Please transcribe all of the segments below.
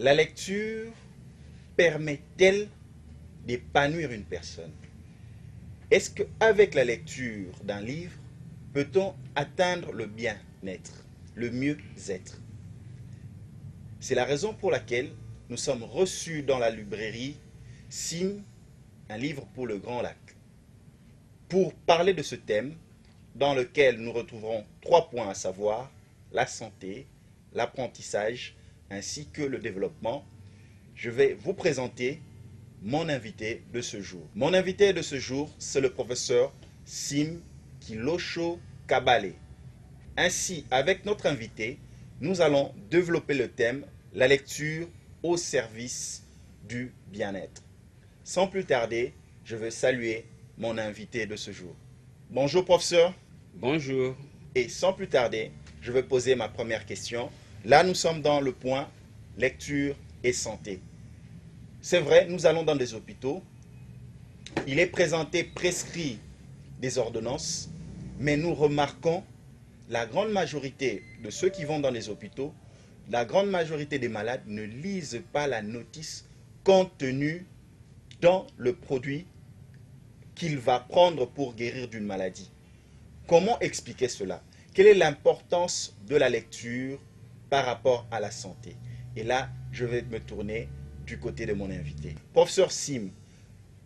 La lecture permet-elle d'épanouir une personne? Est-ce qu'avec la lecture d'un livre, peut-on atteindre le bien-être, le mieux-être? C'est la raison pour laquelle nous sommes reçus dans la librairie Sim, un livre pour le Grand Lac, pour parler de ce thème dans lequel nous retrouverons 3 points à savoir: la santé, l'apprentissage ainsi que le développement. Je vais vous présenter mon invité de ce jour. Mon invité de ce jour, c'est le professeur Sim Kilosho Kabale. Ainsi, avec notre invité, nous allons développer le thème « La lecture au service du bien-être ». Sans plus tarder, je veux saluer mon invité de ce jour. Bonjour professeur. Bonjour. Et sans plus tarder, je vais poser ma première question. Là, nous sommes dans le point lecture et santé. C'est vrai, nous allons dans des hôpitaux. Il est présenté, prescrit des ordonnances, mais nous remarquons la grande majorité de ceux qui vont dans les hôpitaux, la grande majorité des malades ne lisent pas la notice contenue dans le produit qu'il va prendre pour guérir d'une maladie. Comment expliquer cela? Quelle est l'importance de la lecture par rapport à la santé? Et là, je vais me tourner du côté de mon invité. Professeur Sim,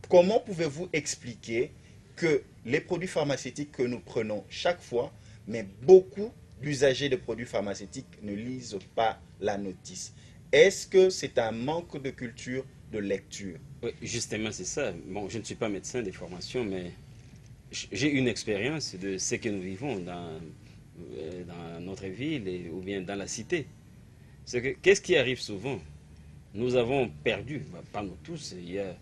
comment pouvez-vous expliquer que les produits pharmaceutiques que nous prenons chaque fois, mais beaucoup d'usagers de produits pharmaceutiques ne lisent pas la notice? Est-ce que c'est un manque de culture de lecture? Oui, justement, c'est ça. Bon, je ne suis pas médecin de formation, mais j'ai une expérience de ce que nous vivons dans notre ville ou bien dans la cité. C'est que, qu'est-ce qui arrive souvent? Nous avons perdu, pas nous tous, il y a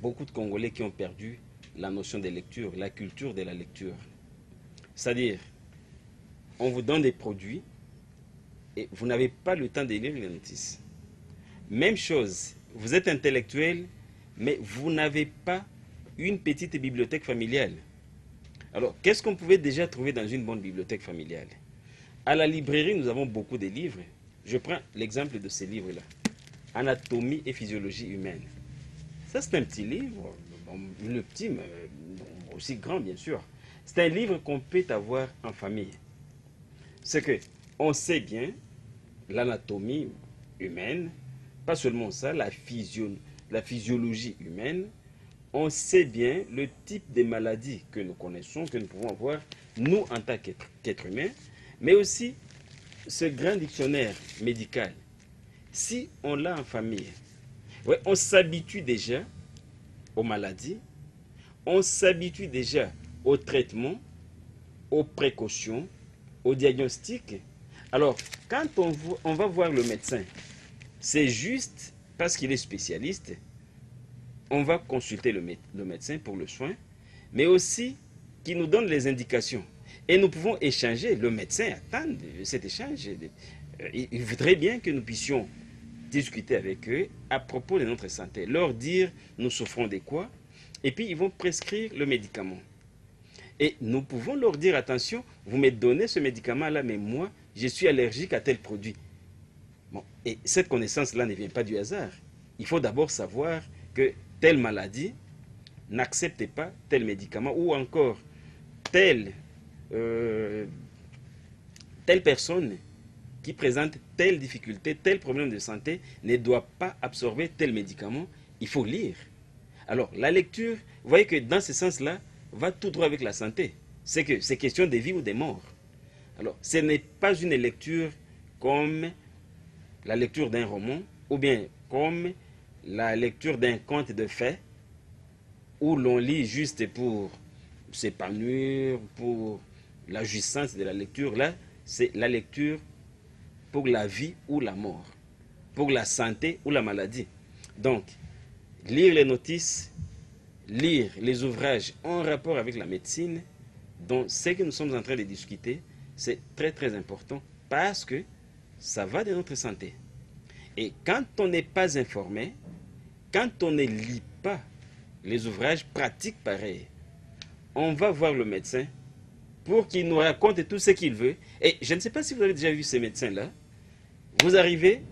beaucoup de Congolais qui ont perdu la notion de lecture, la culture de la lecture. C'est-à-dire, on vous donne des produits et vous n'avez pas le temps de lire les notices. Même chose, vous êtes intellectuel, mais vous n'avez pas une petite bibliothèque familiale. Alors, qu'est-ce qu'on pouvait déjà trouver dans une bonne bibliothèque familiale? À la librairie, nous avons beaucoup de livres. Je prends l'exemple de ces livres-là. Anatomie et physiologie humaine. Ça, c'est un petit livre, bon, le petit, mais aussi grand, bien sûr. C'est un livre qu'on peut avoir en famille. C'est que on sait bien l'anatomie humaine, pas seulement ça, la physiologie humaine. On sait bien le type de maladies que nous connaissons, que nous pouvons avoir, nous en tant qu'êtres humains, mais aussi ce grand dictionnaire médical. Si on l'a en famille, ouais, on s'habitue déjà aux maladies, on s'habitue déjà au traitement, aux précautions, au diagnostic. Alors, quand on va voir le médecin, c'est juste parce qu'il est spécialiste, on va consulter le médecin pour le soin, mais aussi qu'il nous donne les indications. Et nous pouvons échanger. Le médecin attend cet échange. Il voudrait bien que nous puissions discuter avec eux à propos de notre santé, leur dire nous souffrons de quoi, et puis ils vont prescrire le médicament. Et nous pouvons leur dire attention, vous me donnez ce médicament-là, mais moi, je suis allergique à tel produit. Bon, et cette connaissance-là ne vient pas du hasard. Il faut d'abord savoir que telle maladie n'accepte pas tel médicament ou encore telle, telle personne qui présente telle difficulté, tel problème de santé ne doit pas absorber tel médicament. Il faut lire. Alors, la lecture, vous voyez que dans ce sens-là, va tout droit avec la santé. C'est que c'est question de vie ou de mort. Alors, ce n'est pas une lecture comme la lecture d'un roman ou bien comme la lecture d'un conte de fées où l'on lit juste pour s'épanouir, pour la jouissance de la lecture. Là, c'est la lecture pour la vie ou la mort, pour la santé ou la maladie. Donc, lire les notices, lire les ouvrages en rapport avec la médecine, dont ce que nous sommes en train de discuter, c'est très très important parce que ça va de notre santé. Et quand on n'est pas informé, quand on ne lit pas les ouvrages pratiques pareils, on va voir le médecin pour qu'il nous raconte tout ce qu'il veut. Et je ne sais pas si vous avez déjà vu ces médecins-là. Vous arrivez,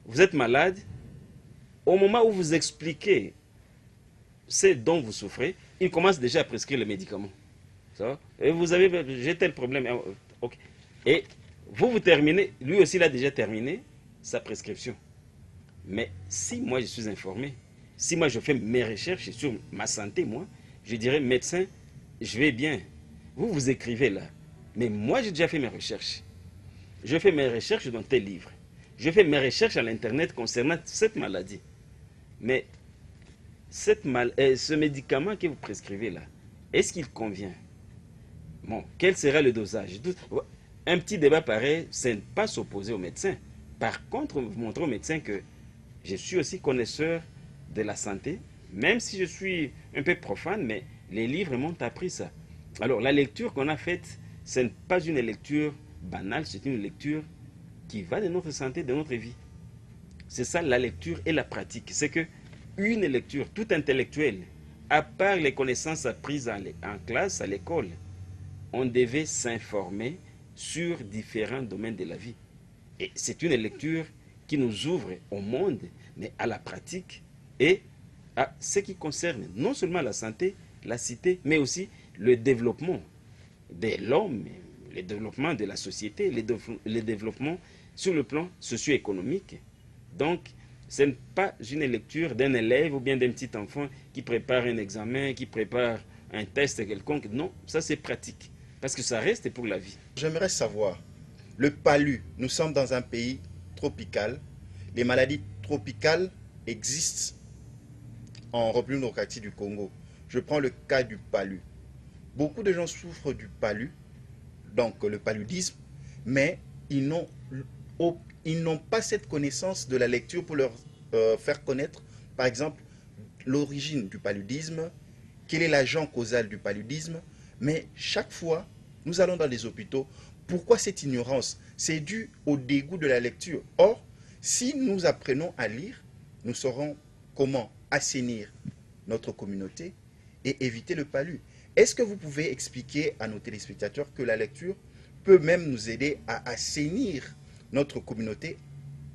vous êtes malade, au moment où vous expliquez ce dont vous souffrez, il commence déjà à prescrire le médicament. Ça va? Et vous avez, j'ai tel problème. Ok. Et vous terminez, lui aussi il a déjà terminé sa prescription. Mais si moi je suis informé, si moi je fais mes recherches sur ma santé, moi, je dirais médecin, je vais bien. Vous écrivez là. Mais moi j'ai déjà fait mes recherches. Je fais mes recherches dans tel livre. Je fais mes recherches à l'internet concernant cette maladie. Mais ce médicament que vous prescrivez là, est-ce qu'il convient? Bon, quel sera le dosage? Un petit débat pareil, c'est ne pas s'opposer au médecin. Par contre, vous montrez au médecin que je suis aussi connaisseur de la santé, même si je suis un peu profane, mais les livres m'ont appris ça. Alors, la lecture qu'on a faite, ce n'est pas une lecture banale, c'est une lecture qui va de notre santé, de notre vie. C'est ça la lecture et la pratique. C'est que une lecture, tout intellectuel, à part les connaissances apprises en classe, à l'école, on devait s'informer sur différents domaines de la vie. Et c'est une lecture qui nous ouvre au monde, mais à la pratique et à ce qui concerne non seulement la santé, la cité, mais aussi le développement de l'homme, le développement de la société, le développement sur le plan socio-économique. Donc, ce n'est pas une lecture d'un élève ou bien d'un petit enfant qui prépare un examen, qui prépare un test quelconque. Non, ça c'est pratique. Parce que ça reste pour la vie. J'aimerais savoir, le palu, nous sommes dans un pays tropical. Les maladies tropicales existent en République démocratique du Congo. Je prends le cas du palu. Beaucoup de gens souffrent du palu, donc le paludisme, mais ils n'ont pas cette connaissance de la lecture pour leur faire connaître, par exemple, l'origine du paludisme, quel est l'agent causal du paludisme. Mais chaque fois, nous allons dans les hôpitaux. Pourquoi cette ignorance? C'est dû au dégoût de la lecture. Or, si nous apprenons à lire, nous saurons comment assainir notre communauté et éviter le palu. Est-ce que vous pouvez expliquer à nos téléspectateurs que la lecture peut même nous aider à assainir notre communauté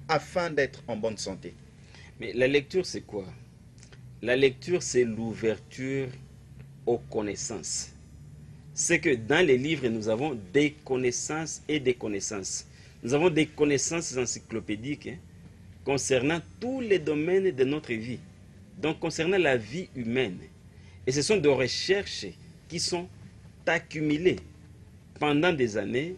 afin d'être en bonne santé? Mais la lecture, c'est quoi? La lecture, c'est l'ouverture aux connaissances. C'est que dans les livres, nous avons des connaissances et des connaissances. Nous avons des connaissances encyclopédiques concernant tous les domaines de notre vie. Donc, concernant la vie humaine. Et ce sont des recherches qui sont accumulées. Pendant des années,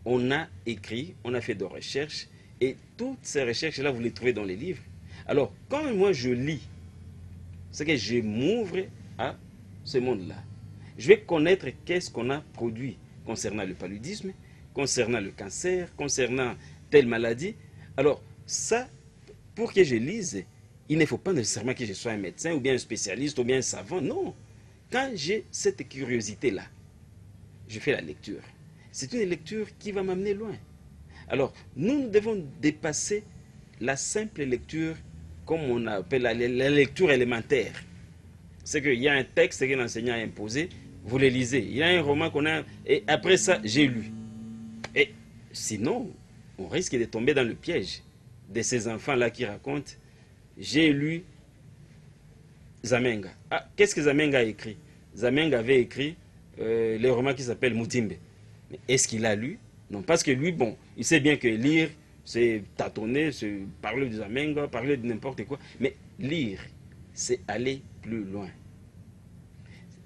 on a écrit, on a fait des recherches, et toutes ces recherches-là, vous les trouvez dans les livres. Alors, quand moi je lis, c'est que je m'ouvre à ce monde-là. Je vais connaître qu'est-ce qu'on a produit concernant le paludisme, concernant le cancer, concernant telle maladie. Alors, ça, pour que je lise, il ne faut pas nécessairement que je sois un médecin ou bien un spécialiste ou bien un savant. Non. Quand j'ai cette curiosité-là, je fais la lecture. C'est une lecture qui va m'amener loin. Alors, nous devons dépasser la simple lecture, comme on appelle la lecture élémentaire. C'est qu'il y a un texte que l'enseignant a imposé, vous le lisez. Il y a un roman qu'on a, et après ça, j'ai lu. Et sinon, on risque de tomber dans le piège de ces enfants-là qui racontent, j'ai lu Zamenga. Ah, qu'est-ce que Zamenga a écrit? Zamenga avait écrit le roman qui s'appelle Mutimbe. Mais est-ce qu'il a lu? Non, parce que lui, bon, il sait bien que lire, c'est tâtonner, c'est parler de Zamenga, parler de n'importe quoi. Mais lire, c'est aller plus loin.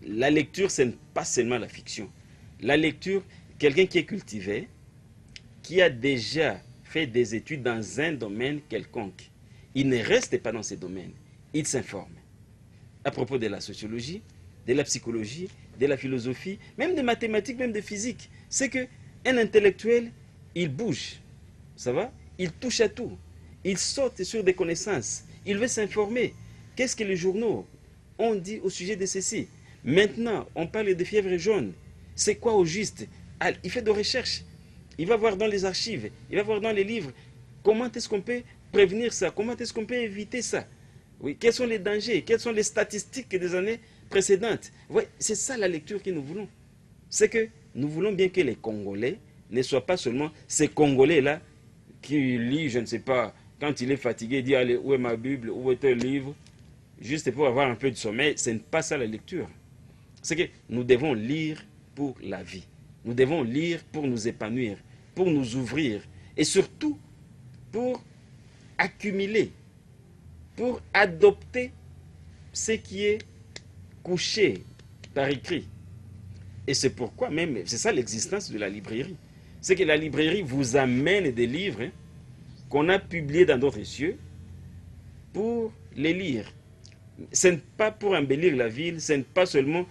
La lecture, ce n'est pas seulement la fiction. La lecture, quelqu'un qui est cultivé, qui a déjà fait des études dans un domaine quelconque, il ne reste pas dans ce domaine, il s'informe. À propos de la sociologie, de la psychologie, de la philosophie, même des mathématiques, même de physique. C'est qu'un intellectuel, il bouge, ça va? Il touche à tout. Il saute sur des connaissances. Il veut s'informer. Qu'est-ce que les journaux ont dit au sujet de ceci? Maintenant, on parle de fièvre jaune. C'est quoi au juste? Ah, il fait des recherches. Il va voir dans les archives, il va voir dans les livres. Comment est-ce qu'on peut prévenir ça? Comment est-ce qu'on peut éviter ça? Oui, quels sont les dangers? Quelles sont les statistiques des années précédentes? Oui, c'est ça la lecture que nous voulons. C'est que nous voulons bien que les Congolais ne soient pas seulement ces Congolais-là qui lit, je ne sais pas, quand il est fatigué, il dit, allez, où est ma Bible, où est un livre, juste pour avoir un peu de sommeil. Ce n'est pas ça la lecture. C'est que nous devons lire pour la vie. Nous devons lire pour nous épanouir, pour nous ouvrir, et surtout pour accumuler, pour adopter ce qui est couché par écrit. Et c'est pourquoi même, c'est ça l'existence de la librairie. C'est que la librairie vous amène des livres qu'on a publiés dans d'autres cieux pour les lire. Ce n'est pas pour embellir la ville, ce n'est pas seulement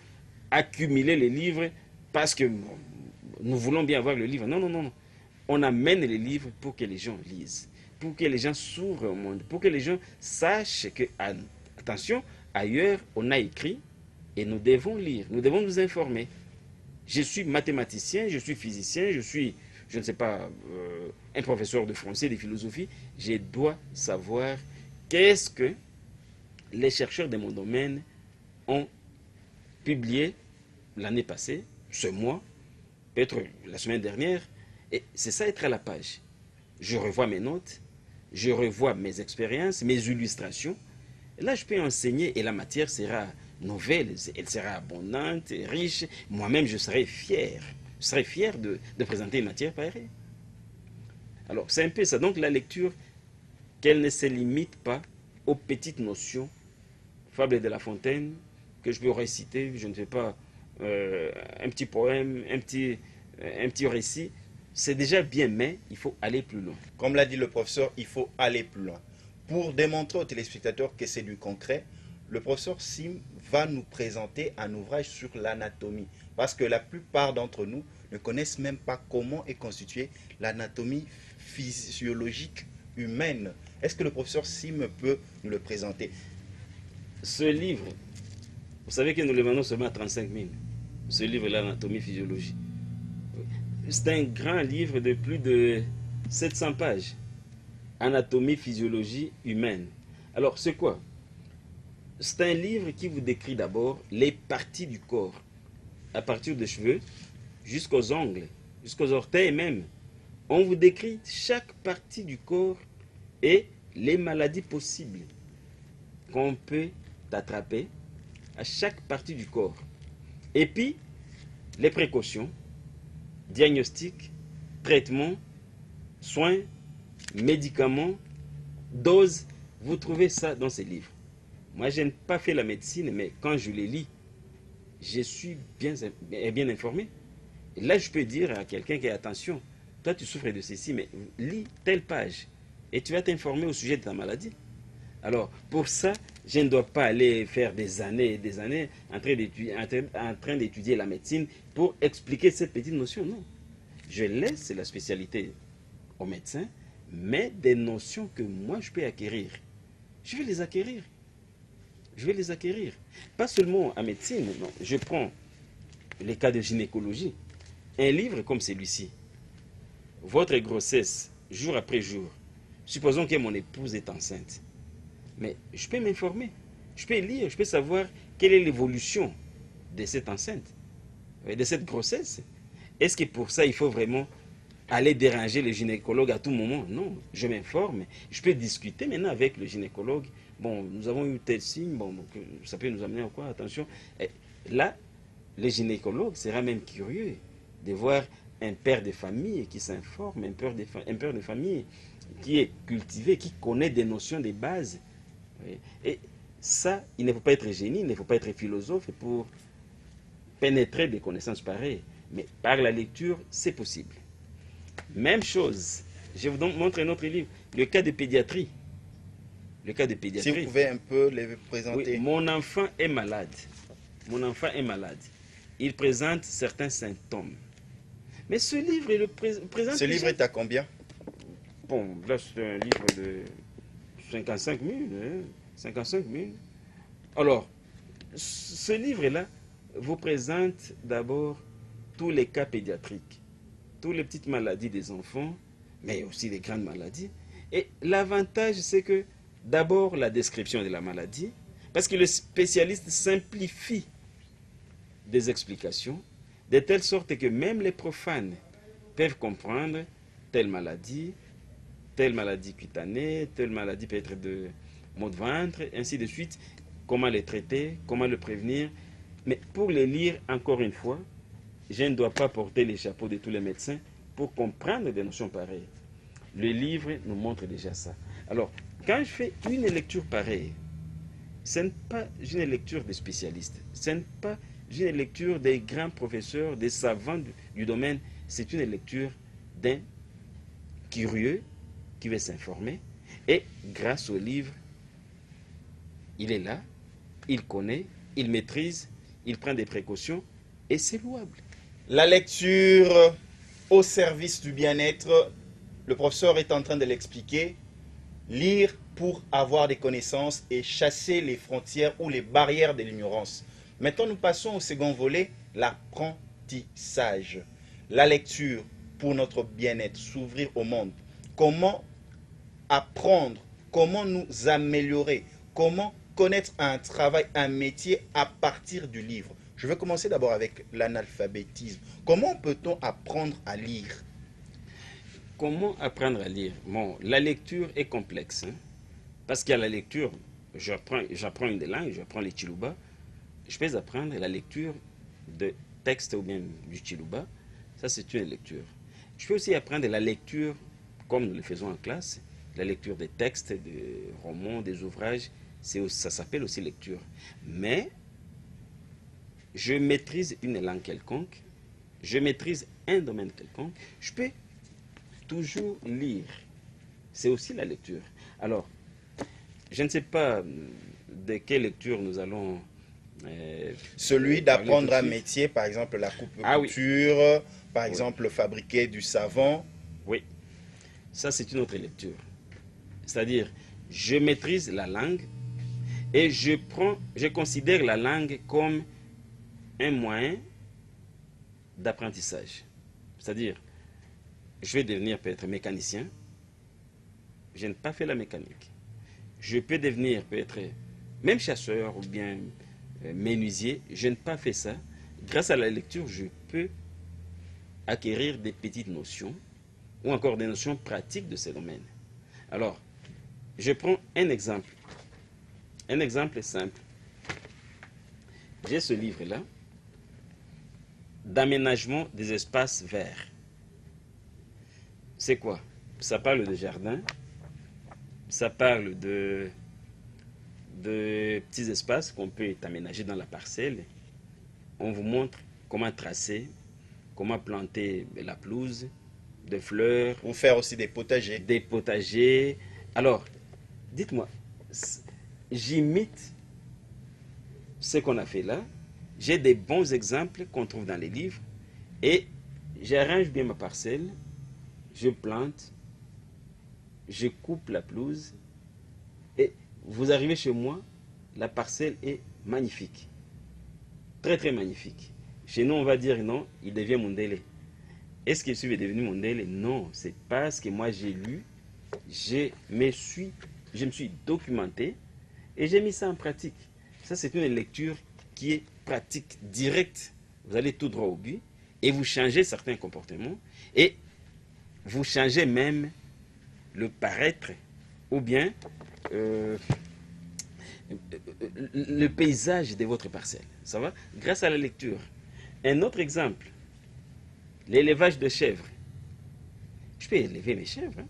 accumuler les livres parce que nous voulons bien avoir le livre. Non, non, non, non. On amène les livres pour que les gens lisent, pour que les gens s'ouvrent au monde, pour que les gens sachent que, attention, ailleurs, on a écrit et nous devons lire, nous devons nous informer. Je suis mathématicien, je suis physicien, je suis, je ne sais pas, un professeur de français, de philosophie. Je dois savoir qu'est-ce que les chercheurs de mon domaine ont publié l'année passée, ce mois, peut-être la semaine dernière. Et c'est ça être à la page. Je revois mes notes, je revois mes expériences, mes illustrations. Et là, je peux enseigner et la matière sera nouvelle, elle sera abondante, riche. Moi-même, je serai fier. Je serai fier de présenter une matière pareille. Alors, c'est un peu ça. Donc, la lecture, qu'elle ne se limite pas aux petites notions. Fable de La Fontaine, que je peux réciter, je ne sais pas, un petit poème, un petit récit. C'est déjà bien, mais il faut aller plus loin. Comme l'a dit le professeur, il faut aller plus loin. Pour démontrer aux téléspectateurs que c'est du concret, le professeur Sim va nous présenter un ouvrage sur l'anatomie. Parce que la plupart d'entre nous ne connaissent même pas comment est constituée l'anatomie physiologique humaine. Est-ce que le professeur Sim peut nous le présenter? Ce livre, vous savez que nous le vendons seulement à 35 000. Ce livre, l'anatomie physiologie. C'est un grand livre de plus de 700 pages. Anatomie physiologie humaine. Alors, c'est quoi? C'est un livre qui vous décrit d'abord les parties du corps, à partir des cheveux jusqu'aux ongles, jusqu'aux orteils même. On vous décrit chaque partie du corps et les maladies possibles qu'on peut attraper à chaque partie du corps. Et puis, les précautions, diagnostic, traitement, soins, médicaments, doses. Vous trouvez ça dans ces livres. Moi, je n'ai pas fait la médecine, mais quand je les lis, je suis bien informé. Et là, je peux dire à quelqu'un qui a attention, toi, tu souffres de ceci, mais lis telle page et tu vas t'informer au sujet de ta maladie. Alors, pour ça, je ne dois pas aller faire des années et des années en train d'étudier la médecine pour expliquer cette petite notion. Non. Je laisse la spécialité aux médecins, mais des notions que moi, je peux acquérir. Je vais les acquérir. Je vais les acquérir. Pas seulement en médecine, non. Je prends les cas de gynécologie. Un livre comme celui-ci, votre grossesse, jour après jour, supposons que mon épouse est enceinte. Mais je peux m'informer, je peux lire, je peux savoir quelle est l'évolution de cette enceinte, de cette grossesse. Est-ce que pour ça, il faut vraiment aller déranger le gynécologue à tout moment? Non, je m'informe, je peux discuter maintenant avec le gynécologue. Bon, nous avons eu tel signe, bon, ça peut nous amener à quoi? Attention. Et là, le gynécologue sera même curieux de voir un père de famille qui s'informe, un père de famille qui est cultivé, qui connaît des notions de base. Et ça, il ne faut pas être génie, il ne faut pas être philosophe pour pénétrer des connaissances pareilles. Mais par la lecture, c'est possible. Même chose, je vous montre un autre livre, le cas de pédiatrie. Le cas de pédiatrie. Si vous pouvez un peu les présenter. Oui, mon enfant est malade. Mon enfant est malade. Il présente certains symptômes. Mais ce livre, il le présente... Ce livre est à combien? Bon, là, c'est un livre de 55 000. Hein, 55 000. Alors, ce livre-là vous présente d'abord tous les cas pédiatriques, toutes les petites maladies des enfants, mais aussi les grandes maladies. Et l'avantage, c'est que d'abord la description de la maladie, parce que le spécialiste simplifie des explications, de telle sorte que même les profanes peuvent comprendre telle maladie, telle maladie cutanée, telle maladie peut être de maux de ventre, ainsi de suite. Comment les traiter, comment le prévenir. Mais pour les lire, encore une fois, je ne dois pas porter les chapeaux de tous les médecins pour comprendre des notions pareilles. Le livre nous montre déjà ça. Alors, quand je fais une lecture pareille, ce n'est pas une lecture des spécialistes, ce n'est pas une lecture des grands professeurs, des savants du domaine, c'est une lecture d'un curieux qui veut s'informer et grâce au livre, il est là, il connaît, il maîtrise, il prend des précautions et c'est louable. La lecture au service du bien-être, le professeur est en train de l'expliquer. Lire pour avoir des connaissances et chasser les frontières ou les barrières de l'ignorance. Maintenant, nous passons au second volet, l'apprentissage. La lecture pour notre bien-être, s'ouvrir au monde. Comment apprendre, comment nous améliorer, comment connaître un travail, un métier à partir du livre. Je vais commencer d'abord avec l'analphabétisme. Comment peut-on apprendre à lire? Comment apprendre à lire? Bon, la lecture est complexe. Parce qu'à la lecture, j'apprends une des langues, j'apprends les Chiluba. Je peux apprendre la lecture de textes ou bien du Chiluba. Ça, c'est une lecture. Je peux aussi apprendre la lecture, comme nous le faisons en classe, la lecture des textes, des romans, des ouvrages. Ça s'appelle aussi lecture. Mais je maîtrise une langue quelconque, je maîtrise un domaine quelconque, je peux toujours lire. C'est aussi la lecture. Alors, je ne sais pas de quelle lecture nous allons... Celui d'apprendre un métier, par exemple la couture, oui. Par exemple fabriquer du savon. Oui, ça c'est une autre lecture. C'est-à-dire, je maîtrise la langue et je considère la langue comme un moyen d'apprentissage. C'est-à-dire, je vais devenir peut-être mécanicien, je n'ai pas fait la mécanique. Je peux devenir peut-être même chasseur ou bien menuisier, je n'ai pas fait ça. Grâce à la lecture, je peux acquérir des petites notions ou encore des notions pratiques de ces domaines. Alors, je prends un exemple simple. J'ai ce livre-là, d'aménagement des espaces verts. C'est quoi? Ça parle de jardin, ça parle de petits espaces qu'on peut aménager dans la parcelle. On vous montre comment tracer, comment planter la pelouse, des fleurs. Ou faire aussi des potagers. Des potagers. Alors, dites-moi, j'imite ce qu'on a fait là. J'ai des bons exemples qu'on trouve dans les livres et j'arrange bien ma parcelle, je plante, je coupe la pelouse et vous arrivez chez moi, la parcelle est magnifique. Très très magnifique. Chez nous, on va dire non, il devient Mondele. Est-ce qu'il est devenu Mondele? Non, c'est parce que moi j'ai lu, je me suis documenté et j'ai mis ça en pratique. Ça, c'est une lecture qui est pratique, directe. Vous allez tout droit au but et vous changez certains comportements et vous changez même le paraître ou bien le paysage de votre parcelle. Ça va? Grâce à la lecture. Un autre exemple, l'élevage de chèvres. Je peux élever mes chèvres.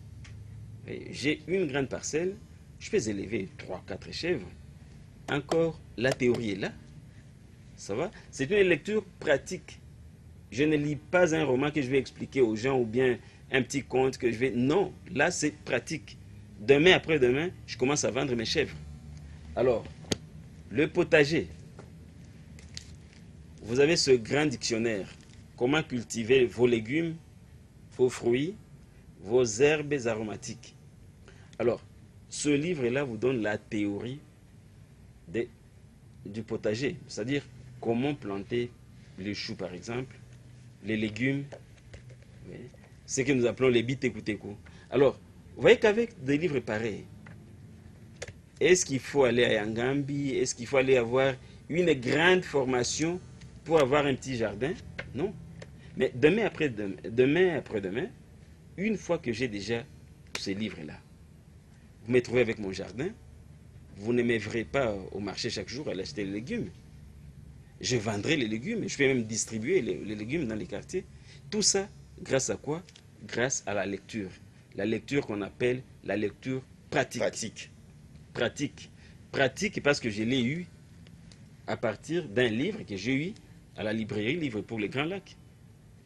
J'ai une grande parcelle, je peux élever 3-4 chèvres. Encore, la théorie est là. Ça va? C'est une lecture pratique. Je ne lis pas un roman que je vais expliquer aux gens ou bien un petit conte que je vais... Non, là c'est pratique. Demain après-demain, je commence à vendre mes chèvres. Alors, le potager. Vous avez ce grand dictionnaire. Comment cultiver vos légumes, vos fruits, vos herbes aromatiques. Alors, ce livre-là vous donne la théorie du potager. C'est-à-dire comment planter les choux par exemple, les légumes, ce que nous appelons les bitekuteko. Alors, vous voyez qu'avec des livres pareils, est-ce qu'il faut aller à Yangambi? Est-ce qu'il faut aller avoir une grande formation pour avoir un petit jardin? Non. Mais demain après-demain, une fois que j'ai déjà ces livres-là. Vous me trouvez avec mon jardin, vous ne me verrez pas au marché chaque jour à acheter les légumes. Je vendrai les légumes, je peux même distribuer les légumes dans les quartiers. Tout ça, grâce à quoi? Grâce à la lecture. La lecture qu'on appelle la lecture pratique. Pratique. Pratique parce que je l'ai eu à partir d'un livre que j'ai eu à la librairie Livre pour les Grands Lacs.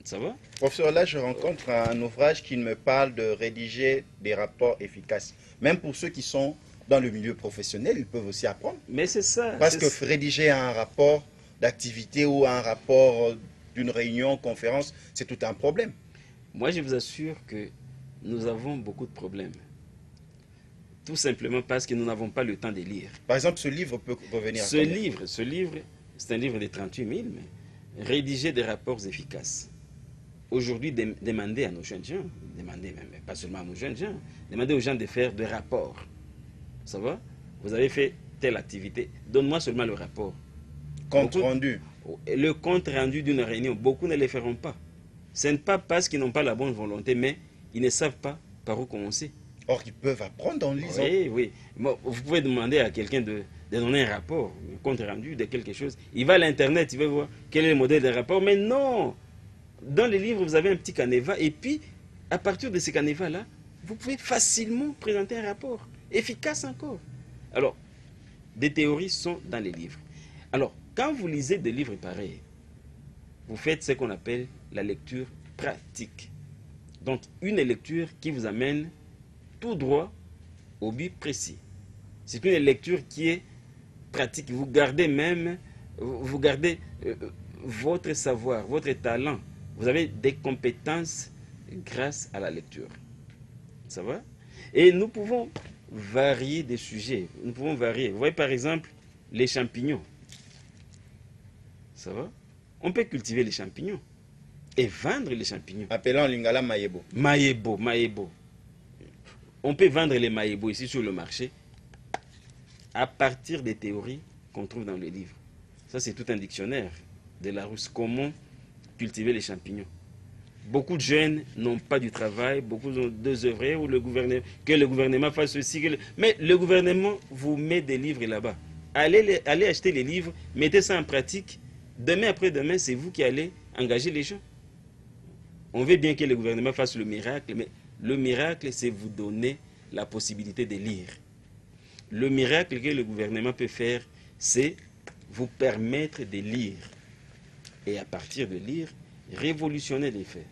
Ça va? Professeur, là, je rencontre un ouvrage qui me parle de rédiger des rapports efficaces. Même pour ceux qui sont dans le milieu professionnel, ils peuvent aussi apprendre. Mais c'est ça. Parce que rédiger un rapport d'activité ou un rapport d'une réunion, conférence, c'est tout un problème. Moi, je vous assure que nous avons beaucoup de problèmes. Tout simplement parce que nous n'avons pas le temps de lire. Par exemple, ce livre peut revenir à Ce livre, c'est un livre de 38 000, mais rédiger des rapports efficaces. Aujourd'hui, demander à nos jeunes gens, demander même pas seulement à nos jeunes gens, demander aux gens de faire des rapports. Ça va? Vous avez fait telle activité, donne-moi seulement le rapport. Compte rendu. Le compte rendu d'une réunion, beaucoup ne le feront pas. Ce n'est pas parce qu'ils n'ont pas la bonne volonté, mais ils ne savent pas par où commencer. Or, ils peuvent apprendre en lisant. Oui, oui. Bon, vous pouvez demander à quelqu'un de donner un rapport, un compte rendu de quelque chose. Il va à l'Internet, il va voir quel est le modèle de rapport. Mais non! Dans les livres, vous avez un petit canevas. Et puis, à partir de ces canevas-là, vous pouvez facilement présenter un rapport. Efficace encore. Alors, des théories sont dans les livres. Alors, quand vous lisez des livres pareils, vous faites ce qu'on appelle la lecture pratique. Donc, une lecture qui vous amène tout droit au but précis. C'est une lecture qui est pratique. Vous gardez même, vous gardez votre savoir, votre talent. Vous avez des compétences grâce à la lecture. Ça va? Et nous pouvons varier des sujets. Nous pouvons varier. Vous voyez par exemple les champignons. Ça va? On peut cultiver les champignons et vendre les champignons. Appelant en lingala maïebo. Maïebo. On peut vendre les maïebo ici sur le marché à partir des théories qu'on trouve dans le livre. Ça, c'est tout un dictionnaire de Larousse. Comment cultiver les champignons. Beaucoup de jeunes n'ont pas du travail, beaucoup ont désœuvré, ou que le gouvernement fasse ceci. Mais le gouvernement vous met des livres là-bas. Allez acheter les livres, mettez ça en pratique. Demain après-demain, c'est vous qui allez engager les gens. On veut bien que le gouvernement fasse le miracle, mais le miracle, c'est vous donner la possibilité de lire. Le miracle que le gouvernement peut faire, c'est vous permettre de lire. Et à partir de lire, révolutionner les faits.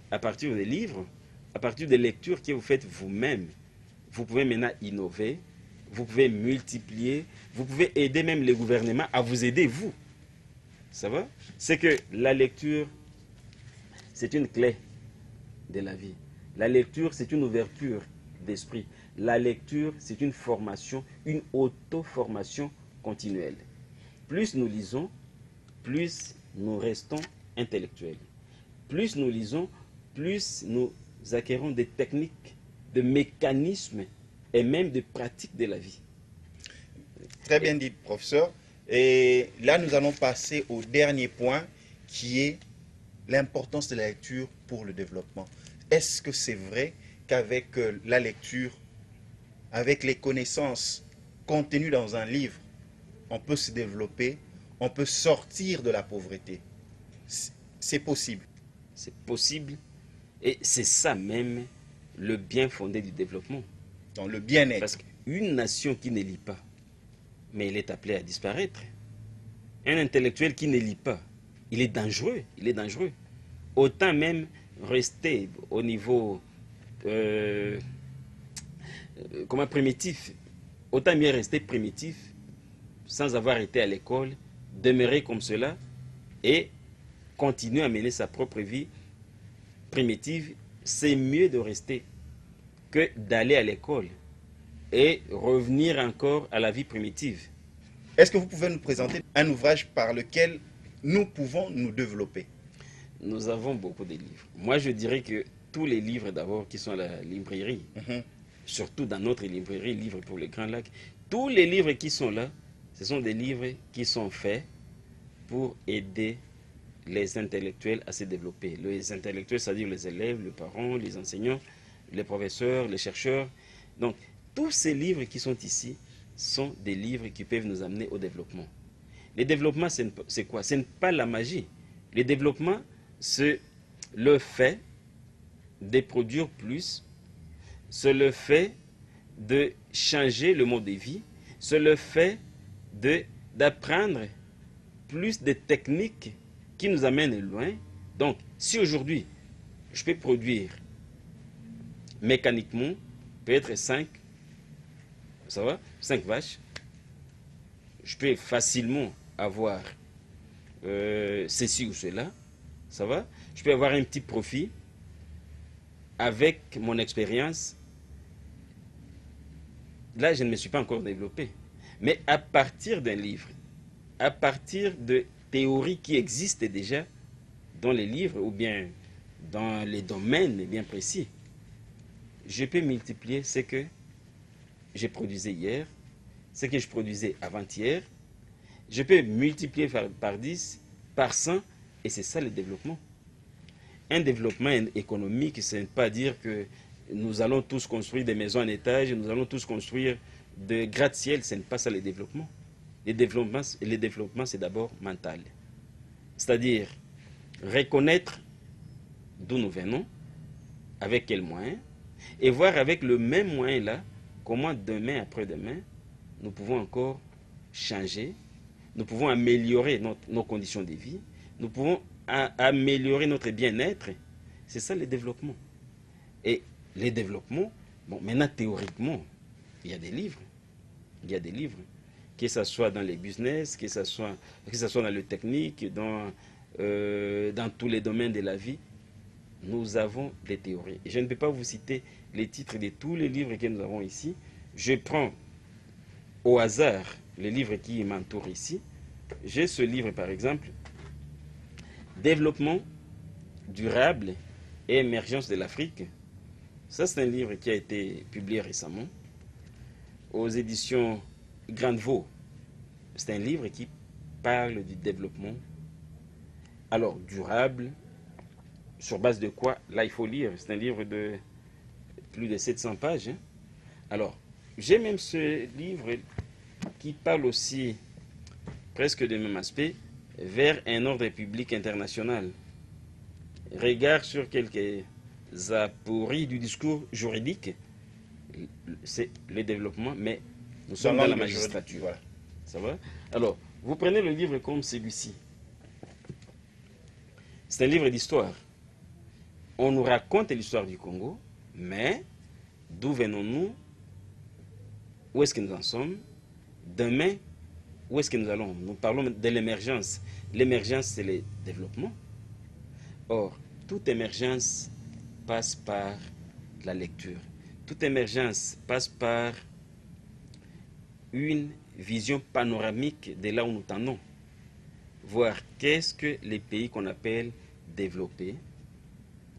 À partir des livres, à partir des lectures que vous faites vous-même, vous pouvez maintenant innover, vous pouvez multiplier, vous pouvez aider même les gouvernements à vous aider vous. Ça va? C'est que la lecture, c'est une clé de la vie. La lecture, c'est une ouverture d'esprit. La lecture, c'est une formation, une auto-formation continuelle. Plus nous lisons, plus nous restons intellectuels. Plus nous lisons, plus nous acquérons des techniques, de mécanismes et même de pratiques de la vie. Très bien dit, professeur. Et là, nous allons passer au dernier point qui est l'importance de la lecture pour le développement. Est-ce que c'est vrai qu'avec la lecture, avec les connaissances contenues dans un livre, on peut se développer, on peut sortir de la pauvreté? C'est possible. C'est possible. Et c'est ça même le bien fondé du développement. Dans le bien-être. Parce qu'une nation qui ne lit pas, mais il est appelé à disparaître. Un intellectuel qui ne lit pas, il est dangereux. Il est dangereux. Autant même rester au niveau primitif. Autant mieux rester primitif sans avoir été à l'école, demeurer comme cela et continuer à mener sa propre vie primitive. C'est mieux de rester que d'aller à l'école et revenir encore à la vie primitive. Est-ce que vous pouvez nous présenter un ouvrage par lequel nous pouvons nous développer? Nous avons beaucoup de livres. Moi, je dirais que tous les livres d'abord qui sont à la librairie, surtout dans notre librairie, Livres pour les Grands Lacs, tous les livres qui sont là, ce sont des livres qui sont faits pour aider les intellectuels à se développer. Les intellectuels, c'est-à-dire les élèves, les parents, les enseignants, les professeurs, les chercheurs. Donc, tous ces livres qui sont ici sont des livres qui peuvent nous amener au développement. Le développement, c'est quoi? Ce n'est pas la magie. Le développement, c'est le fait de produire plus, c'est le fait de changer le mode de vie, c'est le fait d'apprendre plus de techniques qui nous amènent loin. Donc, si aujourd'hui, je peux produire mécaniquement, peut-être 5, ça va, 5 vaches, je peux facilement avoir ceci ou cela, ça va, je peux avoir un petit profit avec mon expérience. Là, je ne me suis pas encore développé. Mais à partir d'un livre, à partir de théories qui existent déjà dans les livres ou bien dans les domaines bien précis, je peux multiplier ce que j'ai produisé hier, ce que je produisais avant-hier. Je peux multiplier par 10, par 100, et c'est ça le développement. Un développement économique, ce n'est pas dire que nous allons tous construire des maisons en étage, nous allons tous construire des gratte-ciel, ce n'est pas ça le développement. Le développement, c'est d'abord mental. C'est-à-dire reconnaître d'où nous venons, avec quels moyens, et voir avec le même moyen-là, comment demain après-demain, nous pouvons encore changer, nous pouvons améliorer nos conditions de vie, nous pouvons améliorer notre bien-être. C'est ça le développement. Et les développements, bon, maintenant théoriquement, il y a des livres. Il y a des livres. Que ce soit dans les business, que ce soit dans le technique, dans tous les domaines de la vie, nous avons des théories. Et je ne peux pas vous citer les titres de tous les livres que nous avons ici. Je prends au hasard les livres qui m'entourent ici. J'ai ce livre par exemple, Développement durable et émergence de l'Afrique. Ça, c'est un livre qui a été publié récemment aux éditions Grandevaux. C'est un livre qui parle du développement. Alors, durable, sur base de quoi? Là, il faut lire. C'est un livre de plus de 700 pages. Alors, j'ai même ce livre qui parle aussi presque du même aspect, vers un ordre public international. Regard sur quelques apories du discours juridique, c'est le développement, mais nous sommes dans la magistrature. Voilà. Ça va? Alors, vous prenez le livre comme celui-ci. C'est un livre d'histoire. On nous raconte l'histoire du Congo, mais d'où venons-nous? Où est-ce que nous en sommes? Demain, où est-ce que nous allons? Nous parlons de l'émergence. L'émergence, c'est le développement. Or, toute émergence passe par la lecture. Toute émergence passe par une vision panoramique de là où nous tendons. Voir qu'est-ce que les pays qu'on appelle développés,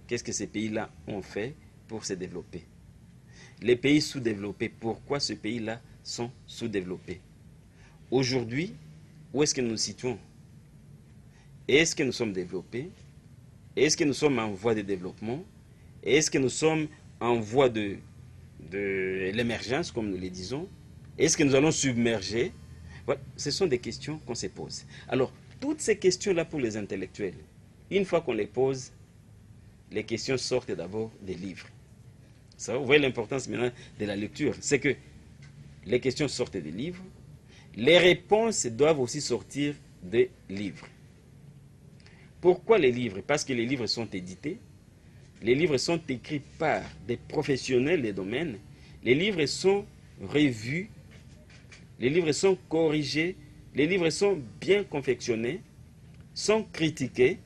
qu'est-ce que ces pays-là ont fait pour se développer. Les pays sous-développés, pourquoi ces pays-là sont sous-développés? Aujourd'hui, où est-ce que nous nous situons? Est-ce que nous sommes développés? Est-ce que nous sommes en voie de développement? Est-ce que nous sommes en voie de l'émergence, comme nous le disons? Est-ce que nous allons submerger? Voilà. Ce sont des questions qu'on se pose. Alors, toutes ces questions-là pour les intellectuels, une fois qu'on les pose, les questions sortent d'abord des livres. Ça, vous voyez l'importance maintenant de la lecture. C'est que les questions sortent des livres, les réponses doivent aussi sortir des livres. Pourquoi les livres? Parce que les livres sont édités, les livres sont écrits par des professionnels des domaines, les livres sont revus, les livres sont corrigés, les livres sont bien confectionnés, sont critiqués.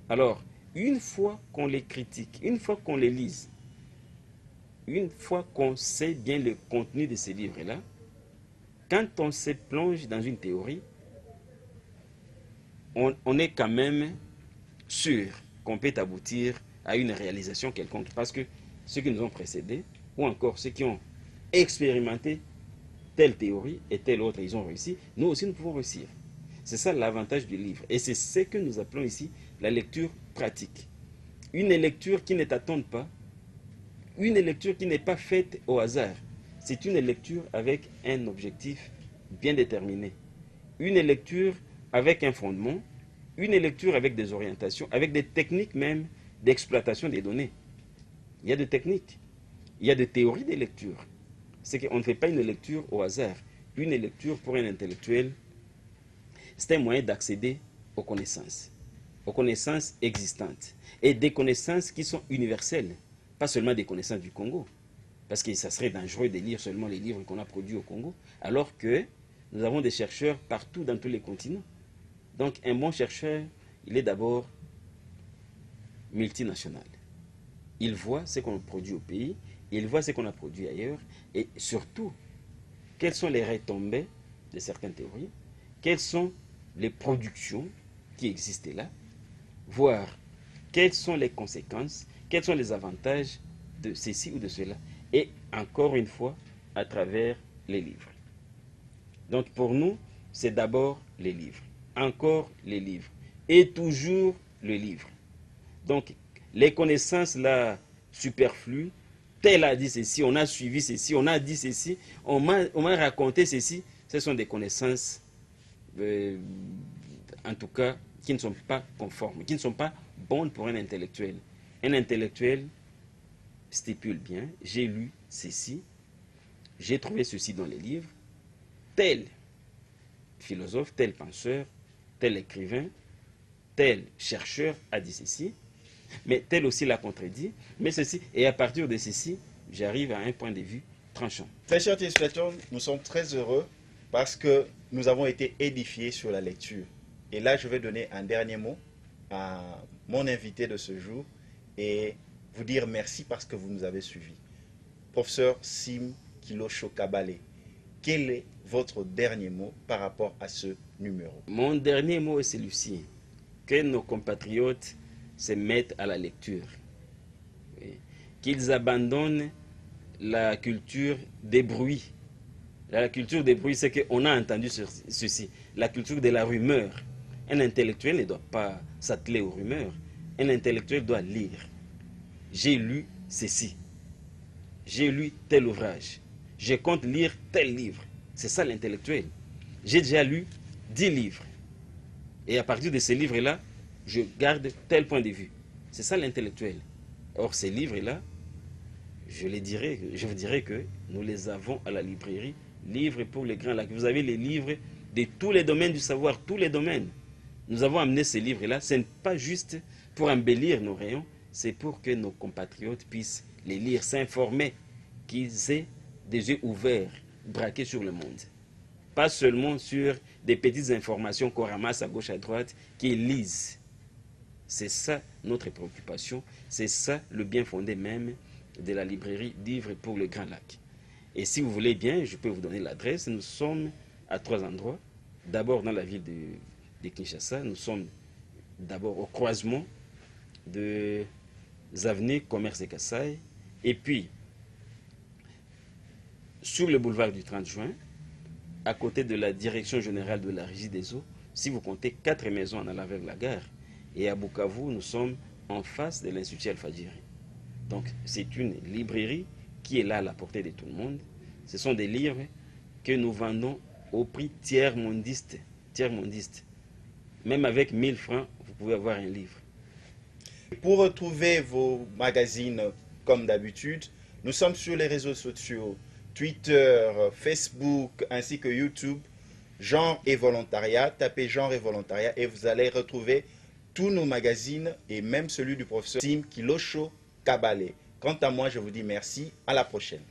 Alors, une fois qu'on les critique, une fois qu'on les lise, une fois qu'on sait bien le contenu de ces livres-là, quand on se plonge dans une théorie, on est quand même sûr qu'on peut aboutir à une réalisation quelconque. Parce que ceux qui nous ont précédés, ou encore ceux qui ont expérimenté telle théorie et telle autre, ils ont réussi, nous aussi nous pouvons réussir. C'est ça l'avantage du livre. Et c'est ce que nous appelons ici la lecture pratique. Une lecture qui ne t'attende pas une lecture qui n'est pas faite au hasard. C'est une lecture avec un objectif bien déterminé. Une lecture avec un fondement, une lecture avec des orientations, avec des techniques même d'exploitation des données. Il y a des techniques, il y a des théories de lecture. C'est qu'on ne fait pas une lecture au hasard. Une lecture pour un intellectuel, c'est un moyen d'accéder aux connaissances existantes, et des connaissances qui sont universelles, pas seulement des connaissances du Congo, parce que ça serait dangereux de lire seulement les livres qu'on a produits au Congo, alors que nous avons des chercheurs partout dans tous les continents. Donc un bon chercheur, il est d'abord multinational. Il voit ce qu'on produit au pays, il voit ce qu'on a produit ailleurs, et surtout, quelles sont les retombées de certaines théories, quelles sont les productions qui existent là, voir quelles sont les conséquences, quels sont les avantages de ceci ou de cela, et encore une fois, à travers les livres. Donc pour nous, c'est d'abord les livres, encore les livres, et toujours le livre. Donc les connaissances là superflues, tel a dit ceci, on a suivi ceci, on a dit ceci, on m'a raconté ceci, ce sont des connaissances, en tout cas, qui ne sont pas conformes, qui ne sont pas bonnes pour un intellectuel. Un intellectuel stipule bien, j'ai lu ceci, j'ai trouvé ceci dans les livres, tel philosophe, tel penseur, tel écrivain, tel chercheur a dit ceci, mais tel aussi l'a contredit, mais ceci, et à partir de ceci, j'arrive à un point de vue tranchant. Très chers téléspectateurs, nous sommes très heureux parce que nous avons été édifiés sur la lecture. Et là, je vais donner un dernier mot à mon invité de ce jour et vous dire merci parce que vous nous avez suivis. Professeur Sim Kilosho Kabale, quel est votre dernier mot par rapport à ce numéro? Mon dernier mot est celui-ci, que nos compatriotes se mettent à la lecture, qu'ils abandonnent la culture des bruits. La culture des bruits, c'est qu'on a entendu ceci, la culture de la rumeur. Un intellectuel ne doit pas s'atteler aux rumeurs, un intellectuel doit lire. J'ai lu ceci, j'ai lu tel ouvrage, je compte lire tel livre. C'est ça l'intellectuel. J'ai déjà lu 10 livres. Et à partir de ces livres-là, je garde tel point de vue. C'est ça l'intellectuel. Or, ces livres-là, je vous dirais que nous les avons à la librairie, livres pour les grands lacs. Vous avez les livres de tous les domaines du savoir, tous les domaines. Nous avons amené ces livres-là, ce n'est pas juste pour embellir nos rayons, c'est pour que nos compatriotes puissent les lire, s'informer, qu'ils aient des yeux ouverts, braqués sur le monde. Pas seulement sur des petites informations qu'on ramasse à gauche, à droite, qu'ils lisent. C'est ça notre préoccupation, c'est ça le bien fondé même de la librairie Livres pour le Grand Lac. Et si vous voulez bien, je peux vous donner l'adresse. Nous sommes à 3 endroits. D'abord dans la ville de Kinshasa, nous sommes d'abord au croisement des avenues Commerce et Kassai, et puis sur le boulevard du 30 juin, à côté de la direction générale de la Régie des eaux, si vous comptez 4 maisons en allant vers la gare. Et à Bukavu, nous sommes en face de l'Institut Al-Fadjiri. Donc c'est une librairie qui est là à la portée de tout le monde. Ce sont des livres que nous vendons au prix tiers-mondiste. Même avec 1000 francs, vous pouvez avoir un livre. Pour retrouver vos magazines comme d'habitude, nous sommes sur les réseaux sociaux, Twitter, Facebook ainsi que YouTube, Genre et Volontariat. Tapez Genre et Volontariat et vous allez retrouver tous nos magazines et même celui du professeur Sim Kilosho Kabale. Quant à moi, je vous dis merci, à la prochaine.